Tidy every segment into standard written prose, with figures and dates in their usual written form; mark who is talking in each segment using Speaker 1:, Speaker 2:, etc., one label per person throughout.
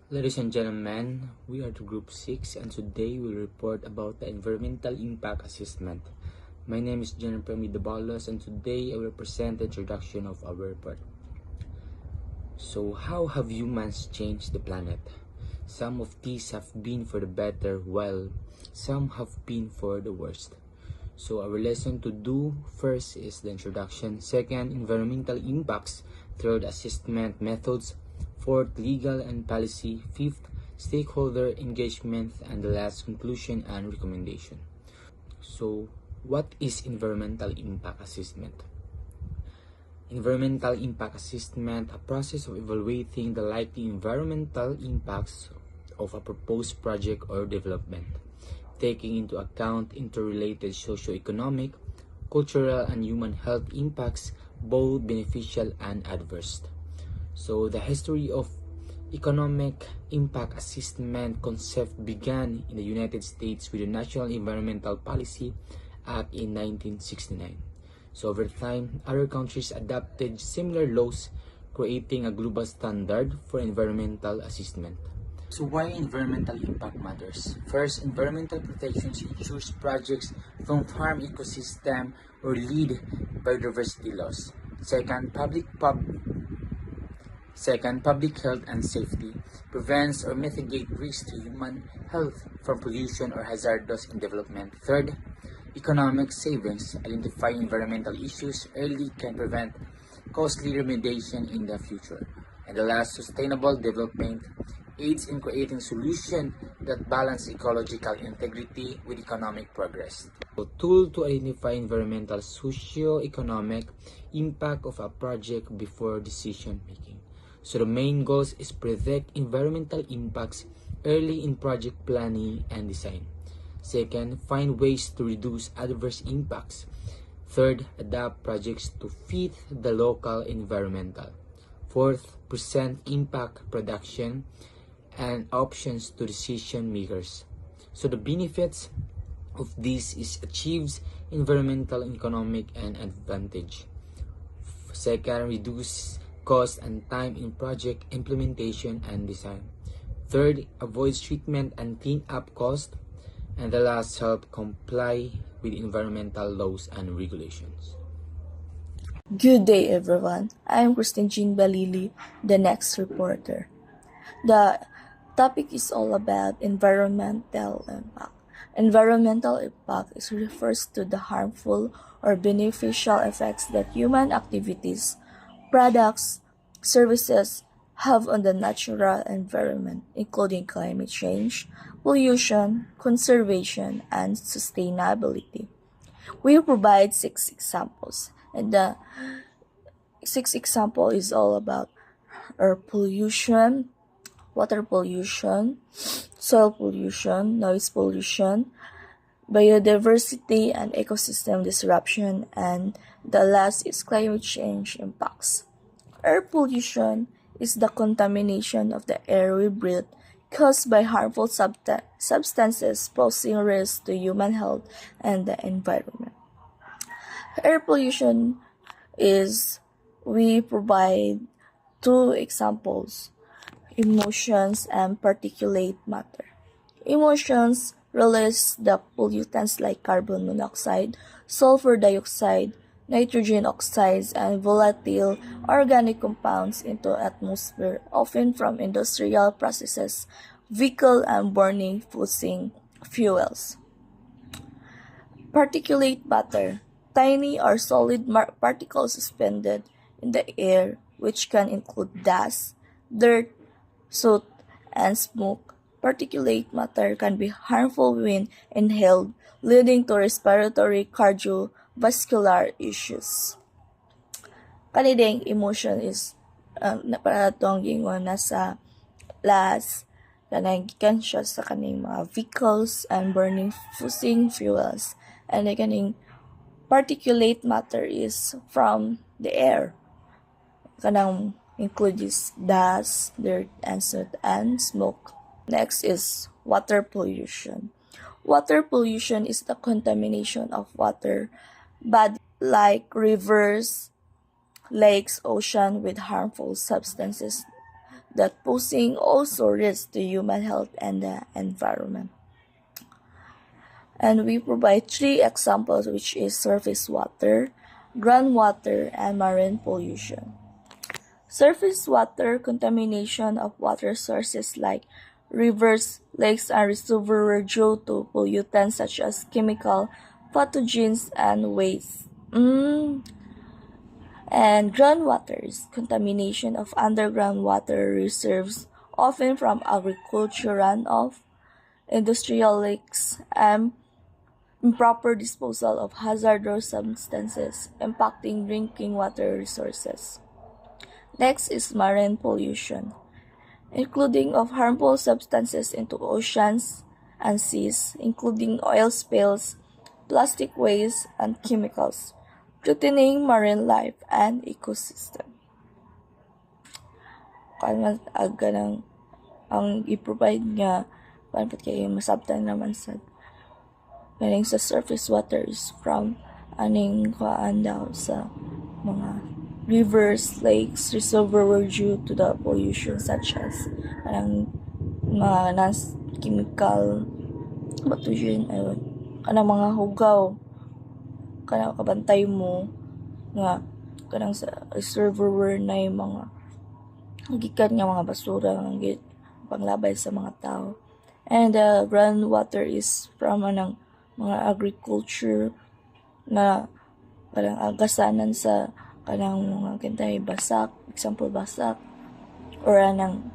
Speaker 1: Ladies and gentlemen, we are the Group 6 and today we'll report about the Environmental Impact Assessment. My name is Jennifer Midabalos and today I will present the introduction of our report. So, how have humans changed the planet? Some of these have been for the better while some have been for the worst. So our lesson to do first is the introduction, second, environmental impacts, third, assessment methods, fourth, legal and policy, fifth, stakeholder engagement, and the last, conclusion and recommendation. So what is environmental impact assessment? Environmental impact assessment, a process of evaluating the likely environmental impacts of a proposed project or development, taking into account interrelated socio-economic, cultural, and human health impacts, both beneficial and adverse. So the history of economic impact assessment concept began in the United States with the National Environmental Policy Act in 1969. So over time, other countries adopted similar laws, creating a global standard for environmental assessment. So why environmental impact matters? First, environmental protection ensures projects don't harm ecosystem or lead biodiversity loss. Second, public health and safety prevents or mitigates risks to human health from pollution or hazardous in development. Third, economic savings. Identifying environmental issues early can prevent costly remediation in the future. And the last, sustainable development aids in creating solutions that balance ecological integrity with economic progress. A tool to identify environmental socio-economic impact of a project before decision making. So the main goals is predict environmental impacts early in project planning and design. Second, find ways to reduce adverse impacts. Third, adapt projects to fit the local environmental. Fourth, present impact production and options to decision makers. So the benefits of this is achieves environmental, economic, and advantage. Second, reduce cost and time in project implementation and design. Third, avoids treatment and clean up cost. And the last, help comply with environmental laws and regulations.
Speaker 2: Good day, everyone. I am Christine Jean Balili, the next reporter. The topic is all about environmental impact. Environmental impact refers to the harmful or beneficial effects that human activities, products, services have on the natural environment, including climate change, pollution, conservation, and sustainability. We provide 6 examples, and the 6 example is all about air pollution, water pollution, soil pollution, noise pollution, biodiversity and ecosystem disruption, and the last is climate change impacts. Air pollution is the contamination of the air we breathe caused by harmful substances posing risks to human health and the environment. Air pollution is, we provide 2 examples, emissions and particulate matter. Emissions release the pollutants like carbon monoxide, sulfur dioxide, nitrogen oxides, and volatile organic compounds into atmosphere, often from industrial processes, vehicle and burning fossil fuels. Particulate matter, tiny or solid particles suspended in the air, which can include dust, dirt, soot, and smoke. Particulate matter can be harmful when inhaled, leading to respiratory cardiovascular issues. Kanideng emotion is para itong gingon nasa last kanang gikan siya sa kaning mga vehicles and burning fossil fuels, and kaning particulate matter is from the air, kanang includes dust, dirt, and soot, and smoke. Next is water pollution. Water pollution is the contamination of water bodies like rivers, lakes, ocean with harmful substances that posing also risks to human health and the environment. And we provide three examples, which is surface water, groundwater, and marine pollution. Surface water contamination of water sources like rivers, lakes, and reservoirs due to pollutants such as chemical, pathogens, and waste. And groundwater is contamination of underground water reserves, often from agriculture runoff, industrial leaks, and improper disposal of hazardous substances impacting drinking water resources. Next is marine pollution, including of harmful substances into oceans and seas, including oil spills, plastic waste, and chemicals, threatening marine life and ecosystem. Kaya aga ng ang i-provide nga paano kayo masabtan naman sa galing sa surface water is from aning kuan daw sa mga rivers, lakes, reservoir due to the pollution such as kanang mga chemical pathogen ayun kanang mga hugaw kanang kabantay mo nga kanang sa reservoir na yung mga gikan nga mga basura nga panglabay sa mga tao. And groundwater is from anang mga agriculture na kanang agasanan sa kanang mga kintay basak, example basak, or anang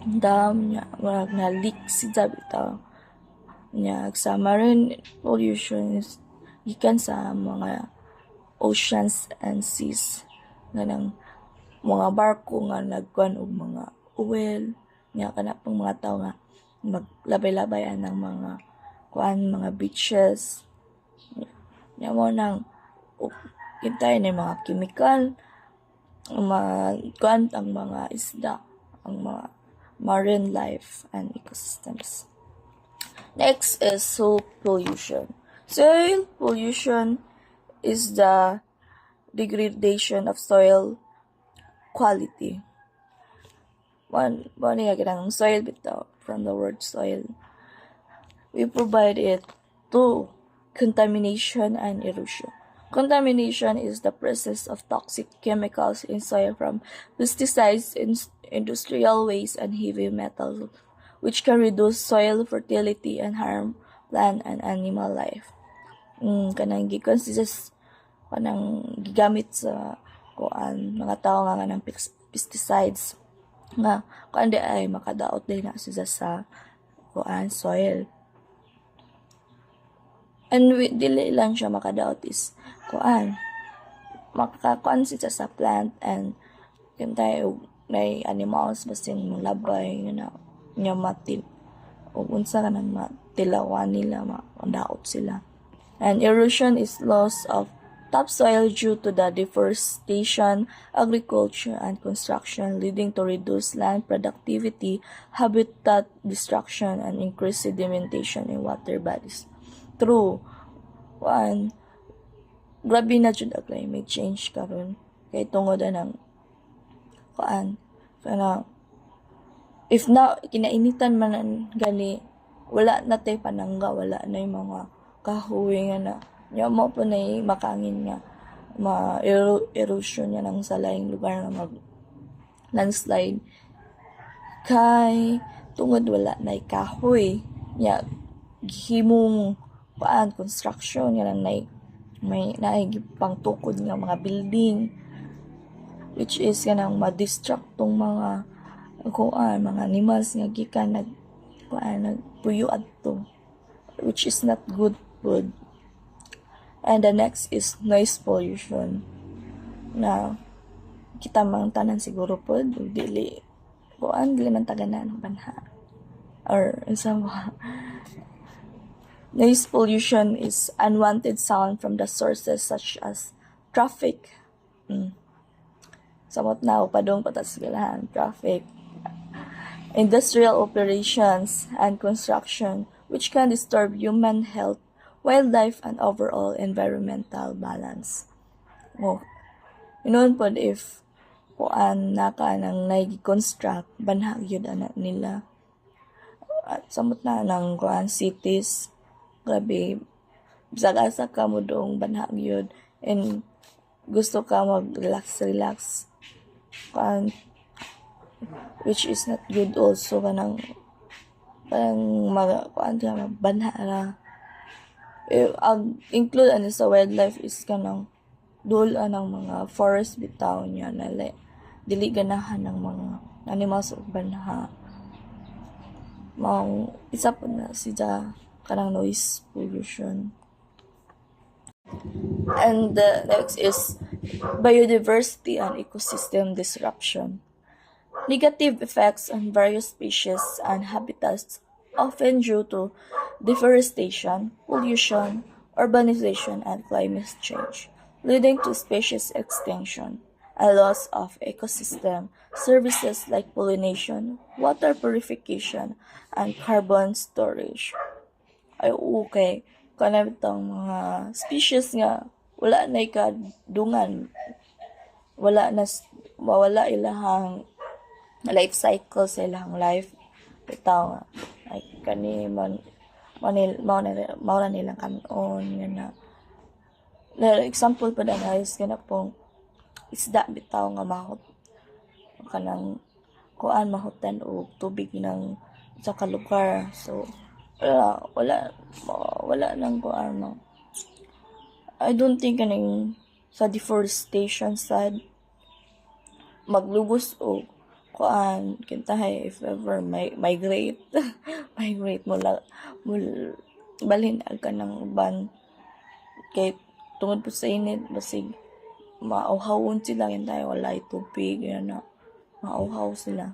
Speaker 2: dam nya mga na-leak sida bitaw nya sa marine pollution is gikan sa mga oceans and seas ganang mga barko nga nagkuan og mga oil nya kana pang mga tao nga maglabay-labayan ng mga kuan mga beaches nya mo nang kintay na mga chemical kuan ang mga isda ang mga marine life and ecosystems. Next is soil pollution. Soil pollution is the degradation of soil quality. One nga soil bitaw from the word soil. We provide it to contamination and erosion. Contamination is the presence of toxic chemicals in soil from pesticides, industrial waste, and heavy metals, which can reduce soil fertility and harm plant and animal life. Kanang giconsists kanang gigamit sa kuan mga tao nga ng pesticides nga kuan di ay makadaot din na siya sa kuan soil. And dili lang siya makadaot is kuan makakuan siya sa plant and kantay may animals basin labay na nya matil o unsa kanang matilawan nila madaot sila. And erosion is loss of topsoil due to the deforestation, agriculture, and construction, leading to reduced land productivity, habitat destruction, and increased sedimentation in water bodies. True. One, grabe na jud ang climate change karon kay tungod ng kuan kana if na kinainitan man gani wala na tay panangga wala na yung mga kahoy nga na nya mo po na makangin nga erosion niya ng salayang lugar nga mag landslide kay tungod wala na kahoy nya gihimong paan construction nga may naigipang tukod nga mga building which is kanang ma-distract tong mga kuan mga animals nga gikan nagpuyo adto which is not good food. And the next is noise pollution na kita mang tanan siguro po dili man taganan banha or isa noise pollution is unwanted sound from the sources such as traffic. Samot na upadong patas galahan traffic, industrial operations and construction which can disturb human health, wildlife, and overall environmental balance. Yun po if kuan naka nang nai-construct banha gyud ana nila. At samot na ng kuan cities, grabe bisag-asa ka mo doong banha gyud and gusto ka mag-relax kuan, which is not good also kanang parang kuan ka banha ra. Ang include ano sa wildlife is kanang dul anang mga forest bitaw niya na dili ganahan ng mga animals ug banha. Mao isa po na sida kanang noise pollution. And the next is biodiversity and ecosystem disruption. Negative effects on various species and habitats, often due to deforestation, pollution, urbanization, and climate change, leading to species extinction, a loss of ecosystem services like pollination, water purification, and carbon storage. Ay okay, kana bitang mga species nga wala na ikadungan, wala na mawala ilahang life cycle sa ilang life bitaw like kani mao na nilang kanon nga na example pa na guys kana pong isda bitaw nga mahot kanang kuan mahutan og tubig ng sa lugar, so wala nang kuan no. I don't think kaning sa deforestation side maglubos og kuan kintahay if ever migrate migrate mo balhin ka ng uban kay tungod po sa init basig mauhawon sila kintahay walay tubig na mauhaw sila.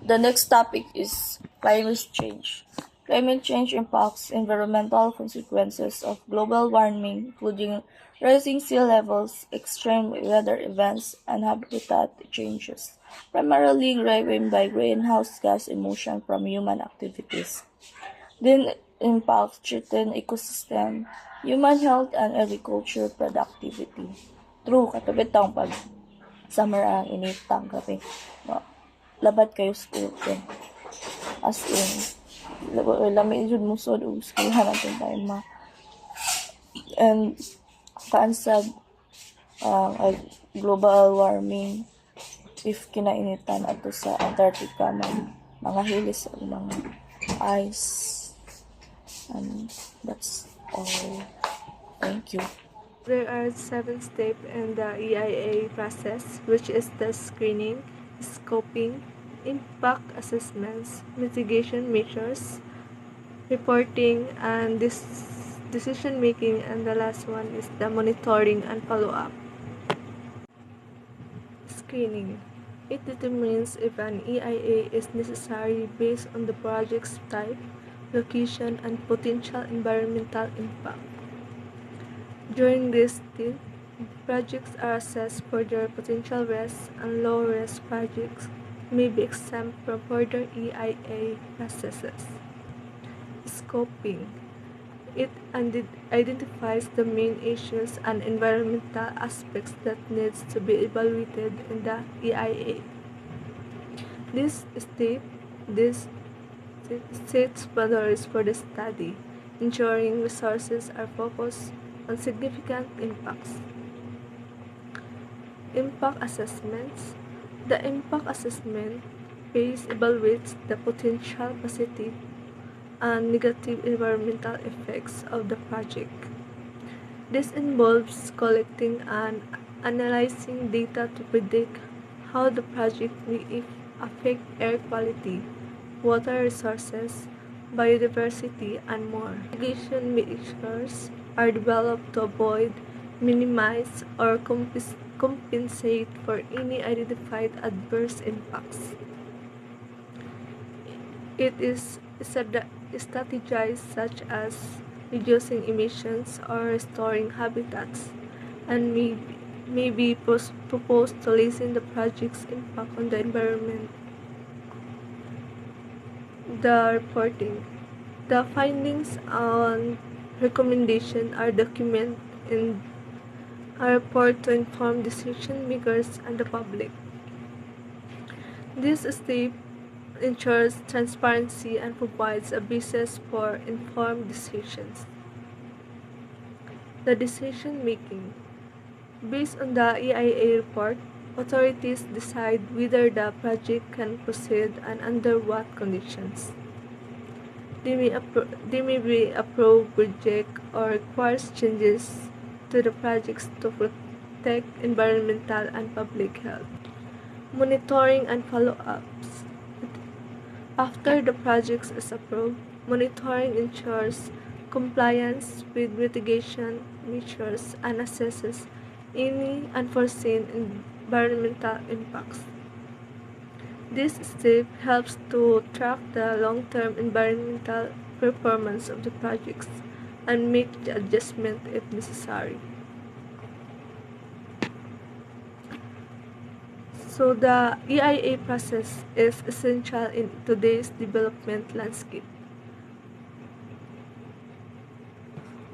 Speaker 2: The next topic is climate change. Climate change impacts environmental consequences of global warming, including rising sea levels, extreme weather events, and habitat changes, primarily driven by greenhouse gas emission from human activities. Then impacts certain ecosystem, human health, and agriculture productivity. True, katubitang pag summer ang initang grabe. Labad kayo school ko. As in, lamig yun mo so o schoolhan natin tayo and kaansag global warming if kinainitan ato sa Antarctica mga hilis o mga ice, and that's all. Thank you.
Speaker 3: There are 7 steps in the EIA process, which is the screening, scoping, impact assessments, mitigation measures, reporting, and decision making, and the last one is the monitoring and follow-up. Screening. It determines if an EIA is necessary based on the project's type, location, and potential environmental impact. During this stage, projects are assessed for their potential risks, and low-risk projects may be exempt from further EIA processes. Scoping. It identifies the main issues and environmental aspects that needs to be evaluated in the EIA. This sets boundaries for the study, ensuring resources are focused on significant impacts. Impact assessments. The impact assessment phase evaluates the potential positive and negative environmental effects of the project. This involves collecting and analyzing data to predict how the project will affect air quality, water resources, biodiversity, and more. Mitigation measures are developed to avoid, minimize, or compensate for any identified adverse impacts. It is strategized such as reducing emissions or restoring habitats, and may be proposed to lessen the project's impact on the environment. The reporting. The findings and recommendation are documented a report to inform decision makers and the public. This step ensures transparency and provides a basis for informed decisions. The decision making. Based on the EIA report, authorities decide whether the project can proceed and under what conditions. They may be approve, reject, or requires changes to the projects to protect environmental and public health. Monitoring and follow-ups. After the project is approved, monitoring ensures compliance with mitigation measures and assesses any unforeseen environmental impacts. This step helps to track the long-term environmental performance of the projects and make the adjustment if necessary. So the EIA process is essential in today's development landscape.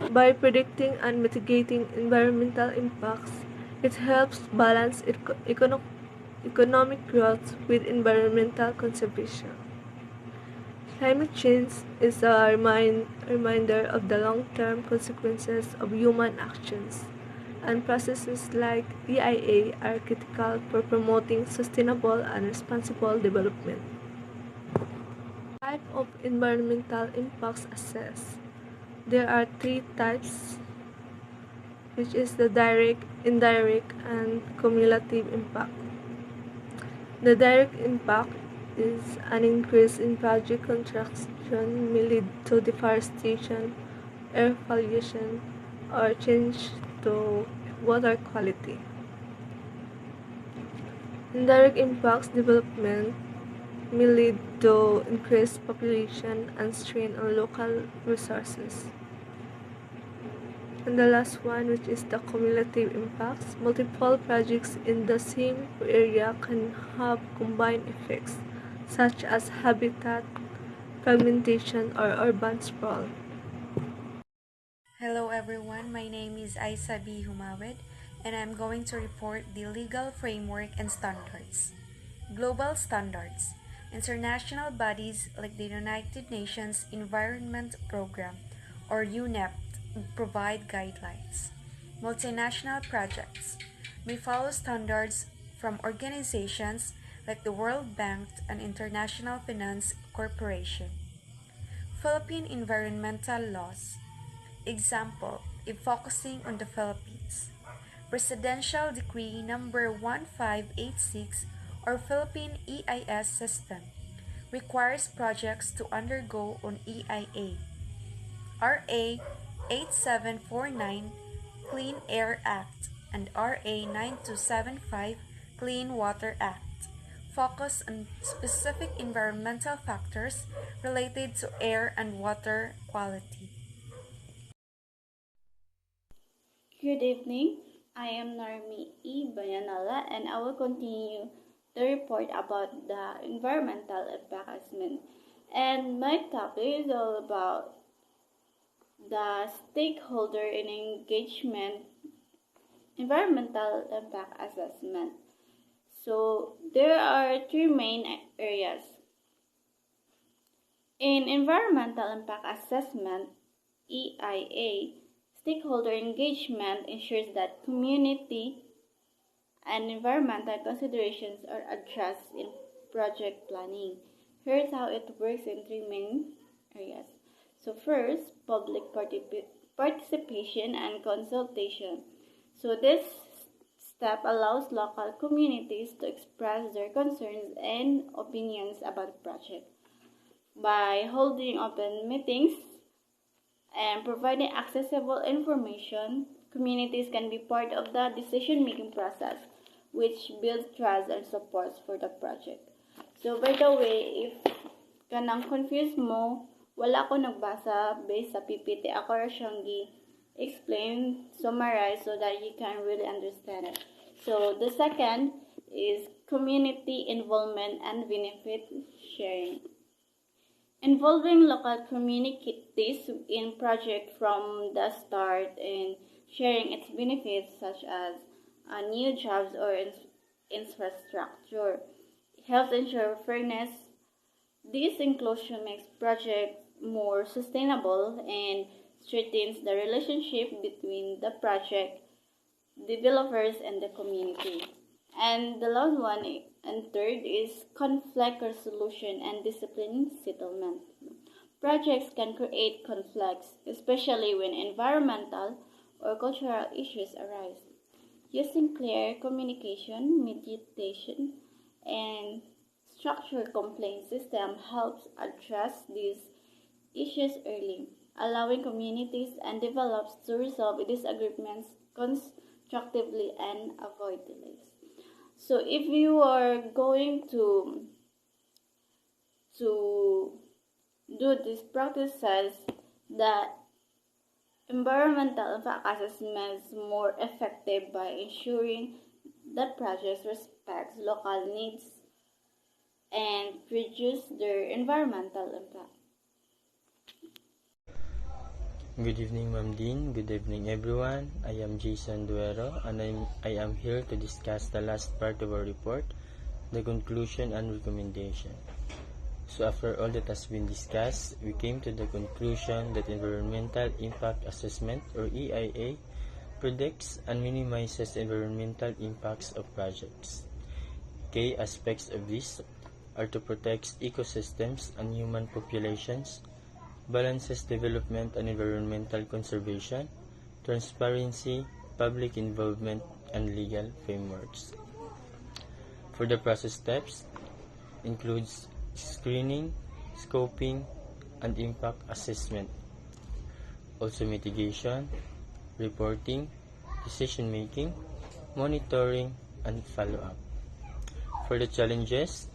Speaker 3: By predicting and mitigating environmental impacts, it helps balance economic growth with environmental conservation. Climate change is a reminder of the long-term consequences of human actions, and processes like EIA are critical for promoting sustainable and responsible development. Type of environmental impacts assessed. There are three types, which is the direct, indirect, and cumulative impact. The direct impact is an increase in project construction may lead to deforestation, air pollution, or change to water quality. Indirect impacts development may lead to increased population and strain on local resources. And the last one, which is the cumulative impacts, multiple projects in the same area can have combined effects, such as habitat fragmentation or urban sprawl.
Speaker 4: Hello everyone, my name is Aisa B. Humawed and I'm going to report the legal framework and standards. Global standards. International bodies like the United Nations Environment Programme or UNEP provide guidelines. Multinational projects may follow standards from organizations like the World Bank and International Finance Corporation. Philippine environmental laws. Example, if focusing on the Philippines. Presidential Decree Number 1586 or Philippine EIS system requires projects to undergo on EIA. RA 8749 Clean Air Act and RA 9275 Clean Water Act focus on specific environmental factors related to air and water quality.
Speaker 5: Good evening. I am Narmi E. Bayanala and I will continue the report about the environmental impact assessment. And my topic is all about the stakeholder and engagement environmental impact assessment. So there are three main areas. In environmental impact assessment, EIA, stakeholder engagement ensures that community and environmental considerations are addressed in project planning. Here's how it works in three main areas. So first, public participation and consultation. So this step allows local communities to express their concerns and opinions about the project. By holding open meetings and providing accessible information, communities can be part of the decision-making process, which builds trust and supports for the project. So by the way, if kanang confused mo, wala ko nagbasa based sa PPT, ako ra siyang explain, summarize so that you can really understand it. So the second is community involvement and benefit sharing. Involving local communities in project from the start and sharing its benefits such as new jobs or infrastructure. Helps ensure fairness. This inclusion makes projects more sustainable and strengthens the relationship between the project developers and the community. And the last one and third is conflict resolution and discipline settlement. Projects can create conflicts, especially when environmental or cultural issues arise. Using clear communication, mediation, and structured complaint system helps address these issues early, allowing communities and developers to resolve disagreements constructively and avoid delays. So if you are going to do these practices, the environmental impact assessment is more effective by ensuring that projects respect local needs and reduce their environmental impact.
Speaker 6: Good evening, Ma'am Dean. Good evening, everyone. I am Jason Duero, and I am here to discuss the last part of our report, the conclusion and recommendation. So after all that has been discussed, we came to the conclusion that Environmental Impact Assessment, or EIA, predicts and minimizes environmental impacts of projects. Key aspects of this are to protect ecosystems and human populations, balances development and environmental conservation, transparency, public involvement, and legal frameworks. For the process steps, includes screening, scoping, and impact assessment. Also mitigation, reporting, decision-making, monitoring, and follow-up. For the challenges,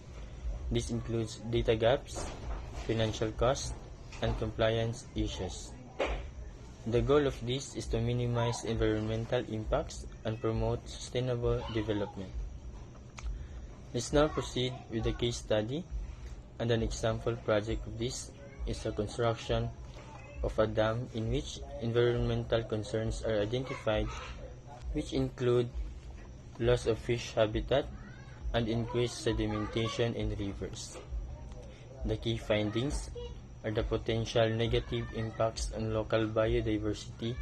Speaker 6: this includes data gaps, financial costs, and compliance issues. The goal of this is to minimize environmental impacts and promote sustainable development. Let's now proceed with the case study, and an example project of this is the construction of a dam in which environmental concerns are identified, which include loss of fish habitat and increased sedimentation in rivers. The key findings are the potential negative impacts on local biodiversity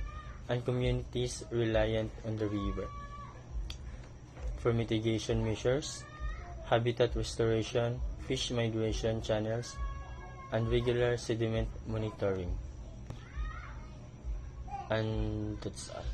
Speaker 6: and communities reliant on the river. For mitigation measures, habitat restoration, fish migration channels, and regular sediment monitoring. And that's all.